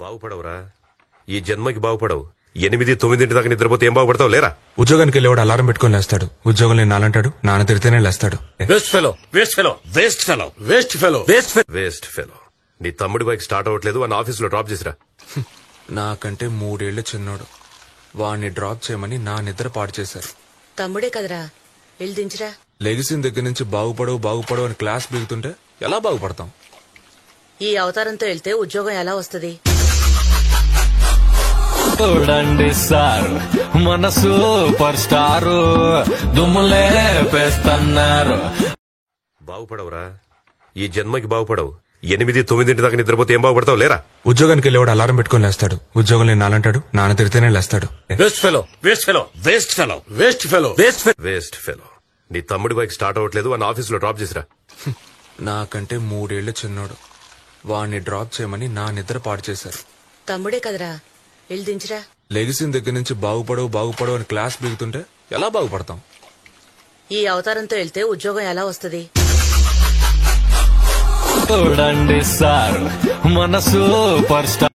బాగుపడవురా, ఈ జన్మకి బాగుపడవు. 8-9 దాకా నిద్రపోతే ఏం బాగుపడతావు లేరా. ఉద్యోగానికి వెళ్ళేవాడు అలారం పెట్టుకుని లేస్తాడు. ఉద్యోగం లేని నాలంటాడు. నాన్న తిడితేనే లేస్తాడు. Waste fellow, waste fellow, waste fellow, waste fellow, waste fellow, waste fellow. నీ తమ్ముడి బైక్ స్టార్ట్ అవ్వట్లేదు, వాడిని ఆఫీస్ లో డ్రాప్ చేసిరా. నాకంటే 3 ఏళ్లు చిన్నోడు. వాడిని డ్రాప్ చేయమని నా నిద్ర పాడు చేశారు. తమ్ముడే కదరా, వెళ్ళి దించరా. లెగిసిన దగ్గర నుంచి బాగుపడవు అని క్లాస్ బిగుతుంటే ఎలా బాగుపడతాం? ఈ అవతారంతో వెళ్తే ఉద్యోగం ఎలా వస్తది? చూడండి సార్, మన సూపర్ స్టారు దుమ్ములే పేస్తున్నారు. బాగుపడవురా, ఈ జన్మకి బాగుపడవు. 8-9 దాకా నిద్రపోతే ఏం బాగుపడతావు లేరా. ఉద్యోగానికి వెళ్ళేవాడు అలారం పెట్టుకుని లేస్తాడు. ఉద్యోగం లేని నాలంటాడు. నాన్న తిడితేనే లేస్తాడు. Waste fellow, waste fellow, waste fellow, waste fellow, waste fellow, waste fellow. నీ తమ్ముడి బైక్ స్టార్ట్ అవ్వట్లేదు, వాడిని ఆఫీస్ లో డ్రాప్ చేసిరా. నాకంటే 3 ఏళ్లు చిన్నోడు. వాడిని డ్రాప్ చేయమని నా నిద్ర పాడు చేశారు. తమ్ముడే కదరా, వెళ్ళి దించరా. లెగిసిన దగ్గర నుంచి బాగుపడవు అని క్లాస్ బిగుతుంటే ఎలా బాగుపడతాం? ఈ అవతారంతో వెళ్తే ఉద్యోగం ఎలా వస్తది? చూడండి సార్, మన సూపర్ స్టార్